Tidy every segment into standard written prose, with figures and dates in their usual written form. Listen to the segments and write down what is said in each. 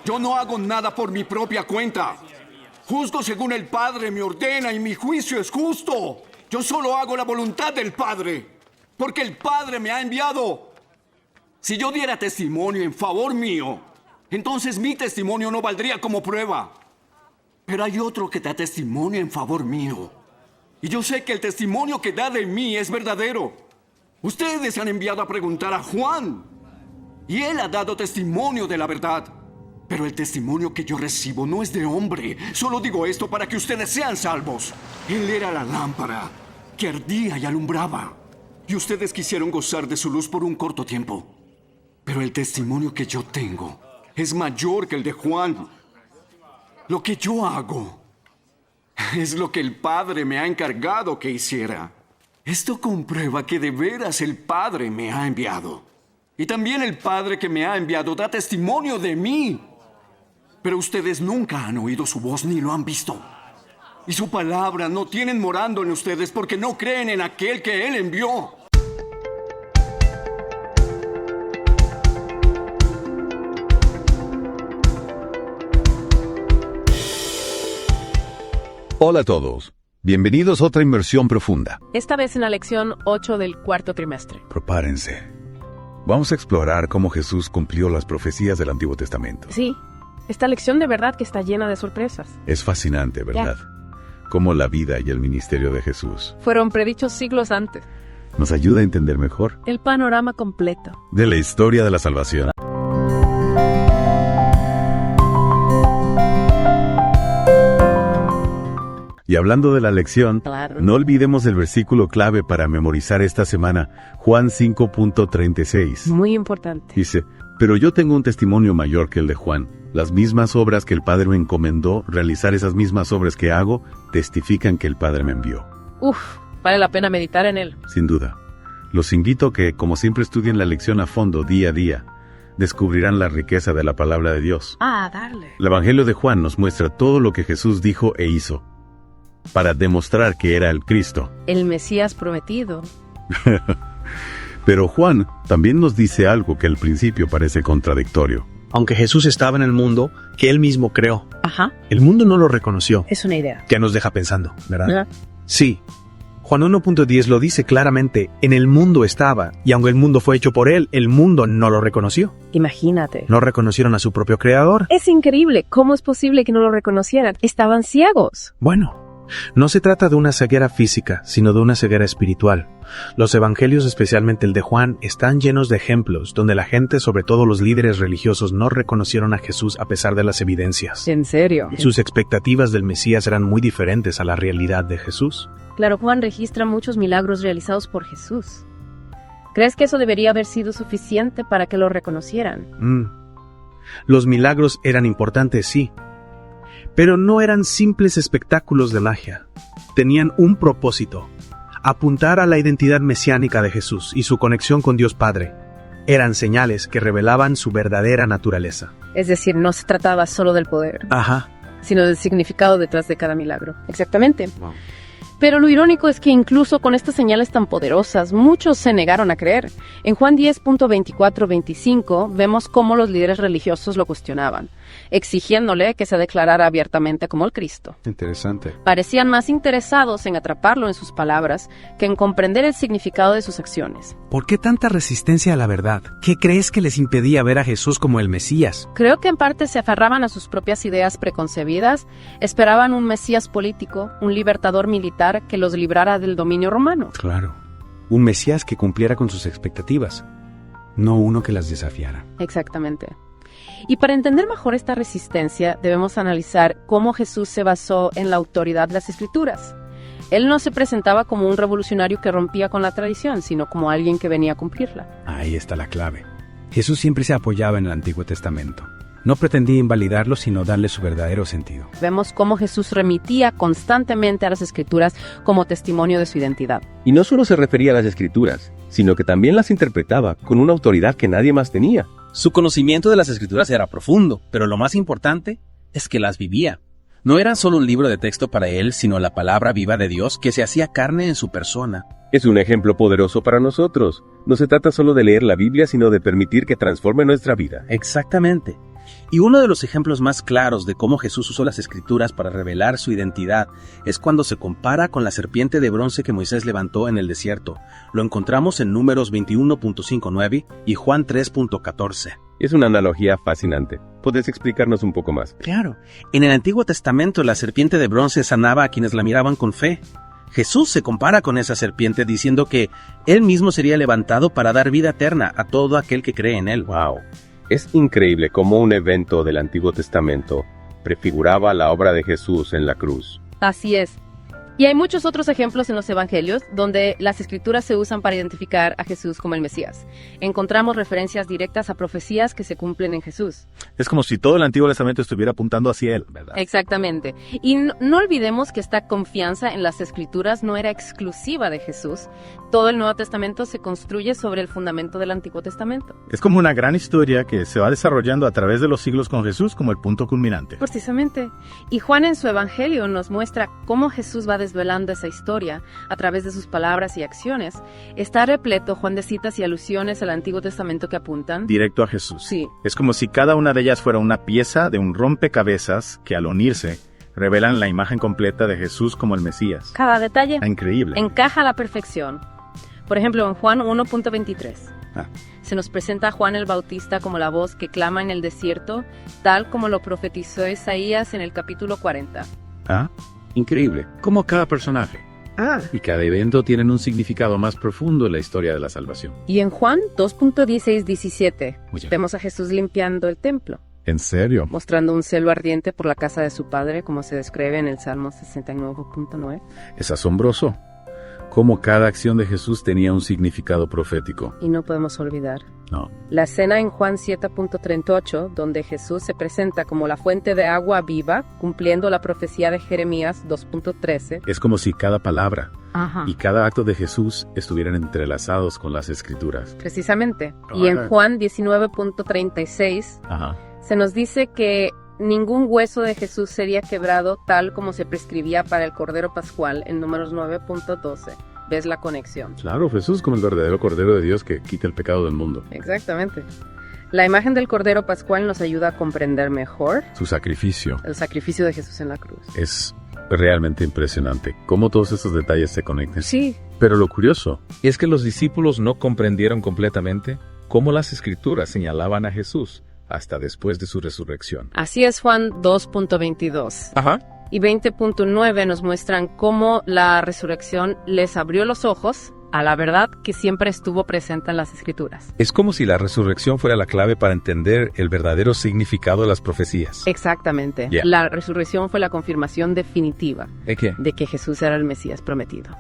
Yo no hago nada por mi propia cuenta. Juzgo según el Padre me ordena y mi juicio es justo. Yo solo hago la voluntad del Padre, porque el Padre me ha enviado. Si yo diera testimonio en favor mío, entonces mi testimonio no valdría como prueba. Pero hay otro que da testimonio en favor mío. Y yo sé que el testimonio que da de mí es verdadero. Ustedes han enviado a preguntar a Juan, y él ha dado testimonio de la verdad. Pero el testimonio que yo recibo no es de hombre. Solo digo esto para que ustedes sean salvos. Él era la lámpara que ardía y alumbraba. Y ustedes quisieron gozar de su luz por un corto tiempo. Pero el testimonio que yo tengo es mayor que el de Juan. Lo que yo hago es lo que el Padre me ha encargado que hiciera. Esto comprueba que de veras el Padre me ha enviado. Y también el Padre que me ha enviado da testimonio de mí. Pero ustedes nunca han oído su voz ni lo han visto. Y su palabra no tienen morando en ustedes porque no creen en aquel que Él envió. Hola a todos. Bienvenidos a otra inmersión profunda. Esta vez en la lección 8 del cuarto trimestre. Prepárense. Vamos a explorar cómo Jesús cumplió las profecías del Antiguo Testamento. Sí, esta lección de verdad que está llena de sorpresas. Es fascinante, ¿verdad? Cómo la vida y el ministerio de Jesús Fueron predichos siglos antes. nos ayuda a entender mejor El panorama completo. de la historia de la salvación. Y hablando de la lección, Claro. no olvidemos el versículo clave para memorizar esta semana, Juan 5.36. Muy importante. Dice, pero yo tengo un testimonio mayor que el de Juan. Las mismas obras que el Padre me encomendó, realizar esas mismas obras que hago, testifican que el Padre me envió. Vale la pena meditar en él. Sin duda. Los invito a que, como siempre, estudien la lección a fondo, día a día. Descubrirán la riqueza de la palabra de Dios. Darle. El Evangelio de Juan nos muestra todo lo que Jesús dijo e hizo, para demostrar que era el Cristo. El Mesías prometido. Pero Juan también nos dice algo que al principio parece contradictorio. Aunque Jesús estaba en el mundo que él mismo creó, Ajá. el mundo no lo reconoció. Es una idea. Que nos deja pensando, ¿verdad? ¿Verdad? Sí. Juan 1.10 lo dice claramente, en el mundo estaba, y aunque el mundo fue hecho por él, el mundo no lo reconoció. Imagínate. No reconocieron a su propio creador. Es increíble. ¿Cómo es posible que no lo reconocieran? Estaban ciegos. Bueno, no se trata de una ceguera física, sino de una ceguera espiritual. Los evangelios, especialmente el de Juan, están llenos de ejemplos donde la gente, sobre todo los líderes religiosos, no reconocieron a Jesús a pesar de las evidencias. ¿En serio? Sus expectativas del Mesías eran muy diferentes a la realidad de Jesús. Claro, Juan registra muchos milagros realizados por Jesús. ¿Crees que eso debería haber sido suficiente para que lo reconocieran? Los milagros eran importantes, sí, pero no eran simples espectáculos de magia. Tenían un propósito: apuntar a la identidad mesiánica de Jesús y su conexión con Dios Padre. Eran señales que revelaban su verdadera naturaleza. Es decir, no se trataba solo del poder, Ajá. sino del significado detrás de cada milagro. Exactamente. Pero lo irónico es que incluso con estas señales tan poderosas, muchos se negaron a creer. En Juan 10.24-25 vemos cómo los líderes religiosos lo cuestionaban, exigiéndole que se declarara abiertamente como el Cristo. Interesante. Parecían más interesados en atraparlo en sus palabras que en comprender el significado de sus acciones. ¿Por qué tanta resistencia a la verdad? ¿Qué crees que les impedía ver a Jesús como el Mesías? Creo que en parte se aferraban a sus propias ideas preconcebidas, esperaban un Mesías político, un libertador militar que los librara del dominio romano. Claro, un Mesías que cumpliera con sus expectativas, no uno que las desafiara. Exactamente. Y para entender mejor esta resistencia, debemos analizar cómo Jesús se basó en la autoridad de las Escrituras. Él no se presentaba como un revolucionario que rompía con la tradición, sino como alguien que venía a cumplirla. Ahí está la clave. Jesús siempre se apoyaba en el Antiguo Testamento. No pretendía invalidarlo, sino darle su verdadero sentido. Vemos cómo Jesús remitía constantemente a las Escrituras como testimonio de su identidad. Y no solo se refería a las Escrituras, sino que también las interpretaba con una autoridad que nadie más tenía. Su conocimiento de las Escrituras era profundo, pero lo más importante es que las vivía. No eran solo un libro de texto para él, sino la palabra viva de Dios que se hacía carne en su persona. Es un ejemplo poderoso para nosotros. No se trata solo de leer la Biblia, sino de permitir que transforme nuestra vida. Exactamente. Y uno de los ejemplos más claros de cómo Jesús usó las Escrituras para revelar su identidad es cuando se compara con la serpiente de bronce que Moisés levantó en el desierto. Lo encontramos en Números 21.59 y Juan 3.14. Es una analogía fascinante. ¿Puedes explicarnos un poco más? Claro, en el Antiguo Testamento la serpiente de bronce sanaba a quienes la miraban con fe. Jesús se compara con esa serpiente diciendo que Él mismo sería levantado para dar vida eterna a todo aquel que cree en Él. ¡Wow! Es increíble cómo un evento del Antiguo Testamento prefiguraba la obra de Jesús en la cruz. Así es. Y hay muchos otros ejemplos en los evangelios donde las escrituras se usan para identificar a Jesús como el Mesías. Encontramos referencias directas a profecías que se cumplen en Jesús. Es como si todo el Antiguo Testamento estuviera apuntando hacia él, ¿verdad? Exactamente. Y no olvidemos que esta confianza en las escrituras no era exclusiva de Jesús. Todo el Nuevo Testamento se construye sobre el fundamento del Antiguo Testamento. Es como una gran historia que se va desarrollando a través de los siglos con Jesús como el punto culminante. Precisamente. Y Juan en su evangelio nos muestra cómo Jesús va desvelando esa historia a través de sus palabras y acciones. Está repleto, Juan, de citas y alusiones al Antiguo Testamento que apuntan Directo a Jesús. Sí. Es como si cada una de ellas fuera una pieza de un rompecabezas que al unirse revelan la imagen completa de Jesús como el Mesías. Cada detalle Increíble. encaja a la perfección. Por ejemplo, en Juan 1.23 se nos presenta a Juan el Bautista como la voz que clama en el desierto, tal como lo profetizó Isaías en el capítulo 40. Increíble, como cada personaje y cada evento tienen un significado más profundo en la historia de la salvación. Y en Juan 2.16-17 vemos a Jesús limpiando el templo, ¿En serio? mostrando un celo ardiente por la casa de su padre, como se describe en el Salmo 69.9. Es asombroso cómo cada acción de Jesús tenía un significado profético. Y no podemos olvidar No. la escena en Juan 7.38, donde Jesús se presenta como la fuente de agua viva, cumpliendo la profecía de Jeremías 2.13. Es como si cada palabra Ajá. y cada acto de Jesús estuvieran entrelazados con las Escrituras. Precisamente. Y en Juan 19.36 se nos dice que ningún hueso de Jesús sería quebrado tal como se prescribía para el Cordero Pascual en Números 9.12. ¿Ves la conexión? Claro, Jesús como el verdadero Cordero de Dios que quita el pecado del mundo. Exactamente. La imagen del Cordero Pascual nos ayuda a comprender mejor Su sacrificio el sacrificio de Jesús en la cruz. es realmente impresionante. Cómo todos estos detalles se conectan. Sí. Pero lo curioso Es que los discípulos no comprendieron completamente cómo las Escrituras señalaban a Jesús hasta después de su resurrección. Así es, Juan 2.22. Ajá. Y 20.9 nos muestran cómo la resurrección les abrió los ojos a la verdad que siempre estuvo presente en las Escrituras. Es como si la resurrección fuera la clave para entender el verdadero significado de las profecías. Exactamente. Yeah. La resurrección fue la confirmación definitiva ¿De qué? de que Jesús era el Mesías prometido.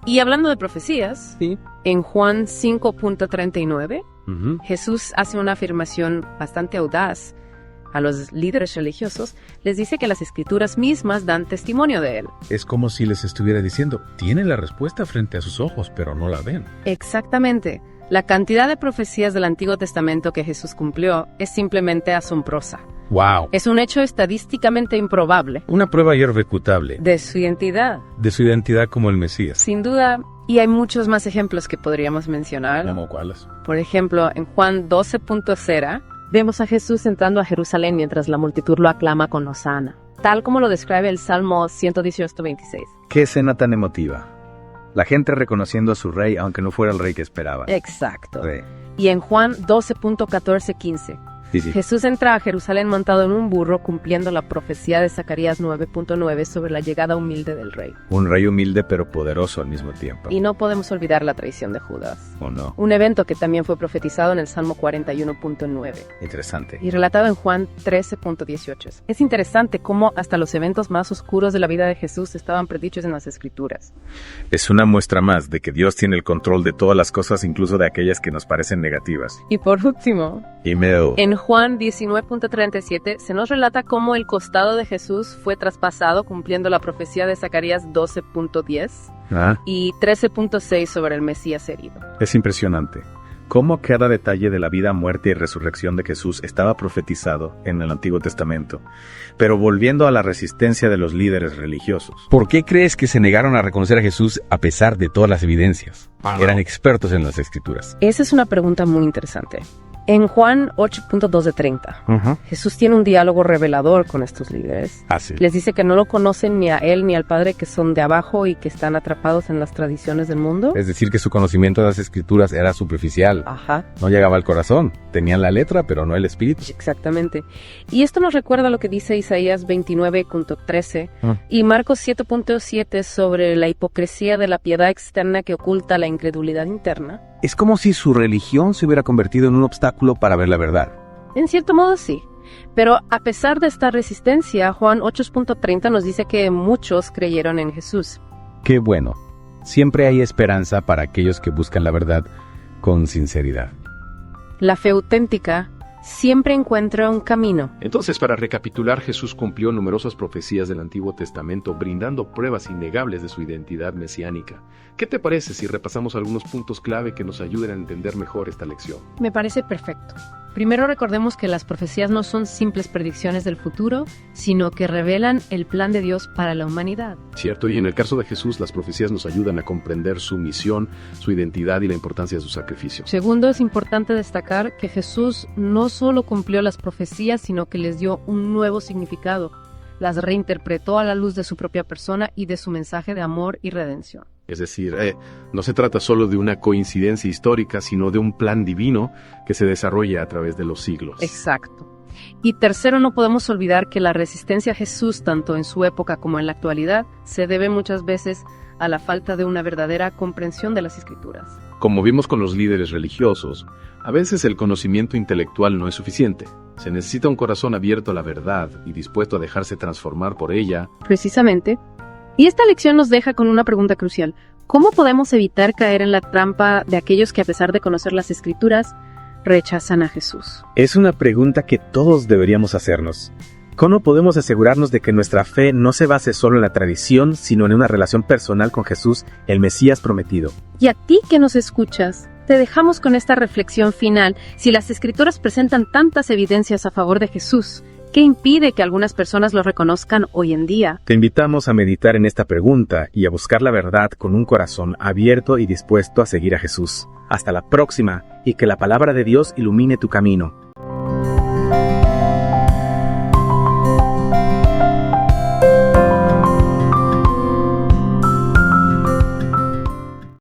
Y hablando de profecías, Sí. en Juan 5.39, Ujú. Jesús hace una afirmación bastante audaz a los líderes religiosos. Les dice que las Escrituras mismas dan testimonio de él. Es como si les estuviera diciendo, tienen la respuesta frente a sus ojos, pero no la ven. Exactamente. La cantidad de profecías del Antiguo Testamento que Jesús cumplió es simplemente asombrosa. ¡Wow! Es un hecho estadísticamente improbable Una prueba irrefutable de su identidad. de su identidad como el Mesías. Sin duda, y hay muchos más ejemplos que podríamos mencionar. ¿Cómo cuáles? Por ejemplo, en Juan 12.0 vemos a Jesús entrando a Jerusalén mientras la multitud lo aclama con hosana, tal como lo describe el Salmo 118.26. Qué escena tan emotiva. La gente reconociendo a su rey, aunque no fuera el rey que esperaba. Exacto. Sí. Y en Juan 12.14-15, Sí. Jesús entra a Jerusalén montado en un burro, cumpliendo la profecía de Zacarías 9.9 sobre la llegada humilde del rey. Un rey humilde pero poderoso al mismo tiempo. Y no podemos olvidar la traición de Judas, ¿O no? un evento que también fue profetizado en el Salmo 41.9 Interesante. y relatado en Juan 13.18. Es interesante cómo hasta los eventos más oscuros de la vida de Jesús estaban predichos en las Escrituras. Es una muestra más de que Dios tiene el control de todas las cosas, incluso de aquellas que nos parecen negativas. Y por último, Email. en Juan 19.37 se nos relata cómo el costado de Jesús fue traspasado, cumpliendo la profecía de Zacarías 12.10 y 13.6 sobre el Mesías herido. Es impresionante cómo cada detalle de la vida, muerte y resurrección de Jesús estaba profetizado en el Antiguo Testamento. Pero volviendo a la resistencia de los líderes religiosos. ¿Por qué crees que se negaron a reconocer a Jesús a pesar de todas las evidencias? Eran expertos en las Escrituras. Esa es una pregunta muy interesante. En Juan 8.2 de 30, Jesús tiene un diálogo revelador con estos líderes. Así. Les dice que no lo conocen ni a él ni al Padre, que son de abajo y que están atrapados en las tradiciones del mundo. Es decir, que su conocimiento de las escrituras era superficial. Ajá. No llegaba al corazón. Tenían la letra, pero no el espíritu. Exactamente. Y esto nos recuerda lo que dice Isaías 29.13 y Marcos 7.7 sobre la hipocresía de la piedad externa que oculta la incredulidad interna. Es como si su religión se hubiera convertido en un obstáculo para ver la verdad. En cierto modo sí. Pero a pesar de esta resistencia, Juan 8.30 nos dice que muchos creyeron en Jesús. Qué bueno. Siempre hay esperanza para aquellos que buscan la verdad con sinceridad. La fe auténtica siempre encuentra un camino. Entonces, para recapitular, Jesús cumplió numerosas profecías del Antiguo Testamento, brindando pruebas innegables de su identidad mesiánica. ¿Qué te parece si repasamos algunos puntos clave que nos ayuden a entender mejor esta lección? Me parece perfecto. Primero recordemos que las profecías no son simples predicciones del futuro, sino que revelan el plan de Dios para la humanidad. Cierto, y en el caso de Jesús, las profecías nos ayudan a comprender su misión, su identidad y la importancia de su sacrificio. Segundo, es importante destacar que Jesús no solo cumplió las profecías, sino que les dio un nuevo significado. Las reinterpretó a la luz de su propia persona y de su mensaje de amor y redención. Es decir, no se trata solo de una coincidencia histórica, sino de un plan divino que se desarrolla a través de los siglos. Exacto. Y tercero, no podemos olvidar que la resistencia a Jesús, tanto en su época como en la actualidad, se debe muchas veces a la falta de una verdadera comprensión de las Escrituras. Como vimos con los líderes religiosos, a veces el conocimiento intelectual no es suficiente. Se necesita un corazón abierto a la verdad y dispuesto a dejarse transformar por ella. Precisamente. Y esta lección nos deja con una pregunta crucial. ¿Cómo podemos evitar caer en la trampa de aquellos que, a pesar de conocer las Escrituras, rechazan a Jesús? Es una pregunta que todos deberíamos hacernos. ¿Cómo podemos asegurarnos de que nuestra fe no se base solo en la tradición, sino en una relación personal con Jesús, el Mesías prometido? Y a ti que nos escuchas, te dejamos con esta reflexión final. Si las Escrituras presentan tantas evidencias a favor de Jesús, ¿qué impide que algunas personas lo reconozcan hoy en día? Te invitamos a meditar en esta pregunta y a buscar la verdad con un corazón abierto y dispuesto a seguir a Jesús. Hasta la próxima, y que la palabra de Dios ilumine tu camino.